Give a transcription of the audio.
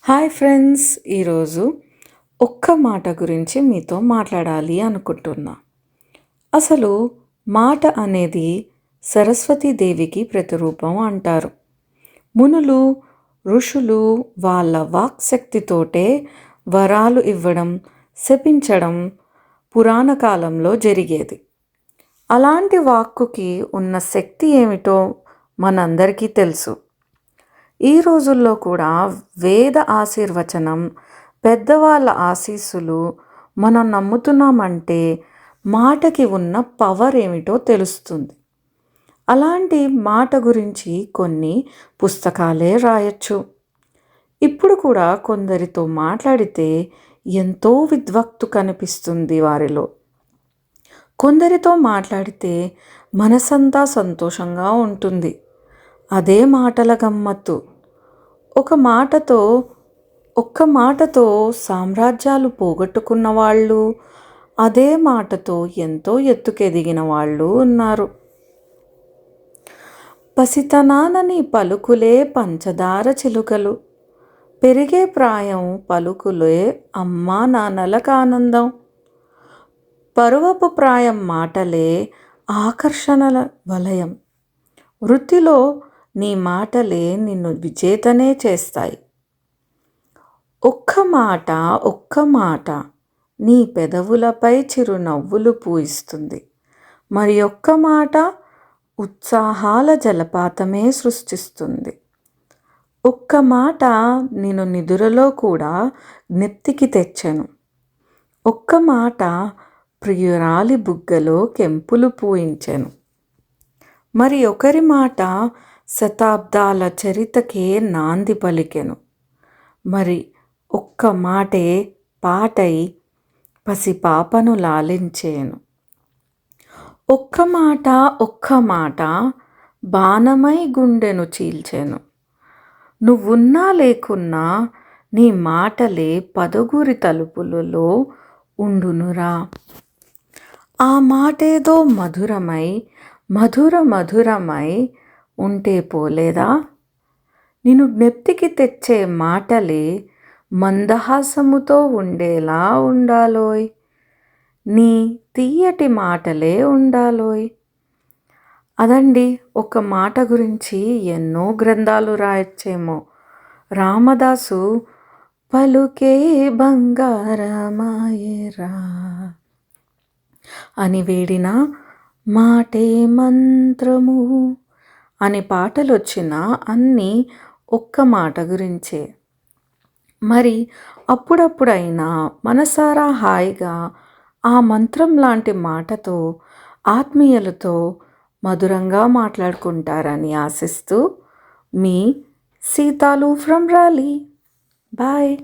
Hi friends, ఈరోజు ఒక్క మాట గురించి మీతో మాట్లాడాలి అనుకుంటున్నా. అసలు మాట అనేది సరస్వతీదేవికి ప్రతిరూపం అంటారు. మునులు, ఋషులు వాళ్ళ వాక్శక్తితోటే వరాలు ఇవ్వడం, శపించడం పురాణ కాలంలో జరిగేది. అలాంటి వాక్కుకి ఉన్న శక్తి ఏమిటో మనందరికీ తెలుసు. ఈ రోజుల్లో కూడా వేద ఆశీర్వచనం, పెద్దవాళ్ళ ఆశీస్సులు మనం నమ్ముతున్నామంటే మాటకి ఉన్న పవర్ ఏమిటో తెలుస్తుంది. అలాంటి మాట గురించి కొన్ని పుస్తకాలే రాయొచ్చు. ఇప్పుడు కూడా కొందరితో మాట్లాడితే ఎంతో విద్వత్తు కనిపిస్తుంది వారిలో. కొందరితో మాట్లాడితే మనసంతా సంతోషంగా ఉంటుంది. అదే మాటల గమ్మత్తు. ఒక్క మాటతో సామ్రాజ్యాలు పోగొట్టుకున్న వాళ్ళు, అదే మాటతో ఎంతో ఎత్తుకెదిగిన వాళ్ళు ఉన్నారు. పసితనానని పలుకులే పంచదార చిలుకలు, పెరిగే ప్రాయం పలుకులే అమ్మా నాన్నలకు ఆనందం, పరువపు ప్రాయం మాటలే ఆకర్షణల వలయం, వృత్తిలో నీ మాటలే నిన్ను విజేతనే చేస్తాయి. ఒక్క మాట నీ పెదవులపై చిరునవ్వులు పూయిస్తుంది. మరి ఒక్క మాట ఉత్సాహాల జలపాతమే సృష్టిస్తుంది. ఒక్క మాట నిన్ను నిదురలో కూడా జ్ఞప్తికి తెచ్చెను. ఒక్క మాట ప్రియురాలి బుగ్గలో కెంపులు పూయించెను. మరి ఒకరి మాట శతాబ్దాల చరితకే నాంది పలికెను. మరి ఒక్క మాటే పాటై పసిపాపను లాలించేను. ఒక్క మాట బాణమై గుండెను చీల్చెను. నువ్వున్నా లేకున్నా నీ మాటలే పదుగురి తలుపులలో ఉండునురా. ఆ మాటేదో మధురమై ఉంటే పోలేదా? నిన్ను జ్ఞప్తికి తెచ్చే మాటలే మందహాసముతో ఉండేలా ఉండాలోయ్. నీ తీయటి మాటలే ఉండాలోయ్. అదండి, ఒక మాట గురించి ఎన్నో గ్రంథాలు రాయొచ్చేమో. రామదాసు పలుకే బంగారమాయరా అని వేడిన మాటే మంత్రము అని పాటలు వచ్చినా అన్నీ ఒక్క మాట గురించే. మరి అప్పుడప్పుడైనా మనసారా హాయిగా ఆ మంత్రం లాంటి మాటతో ఆత్మీయులతో మధురంగా మాట్లాడుకుంటారని ఆశిస్తూ మీ సీతాలు ఫ్రమ్ రాలీ. బాయ్.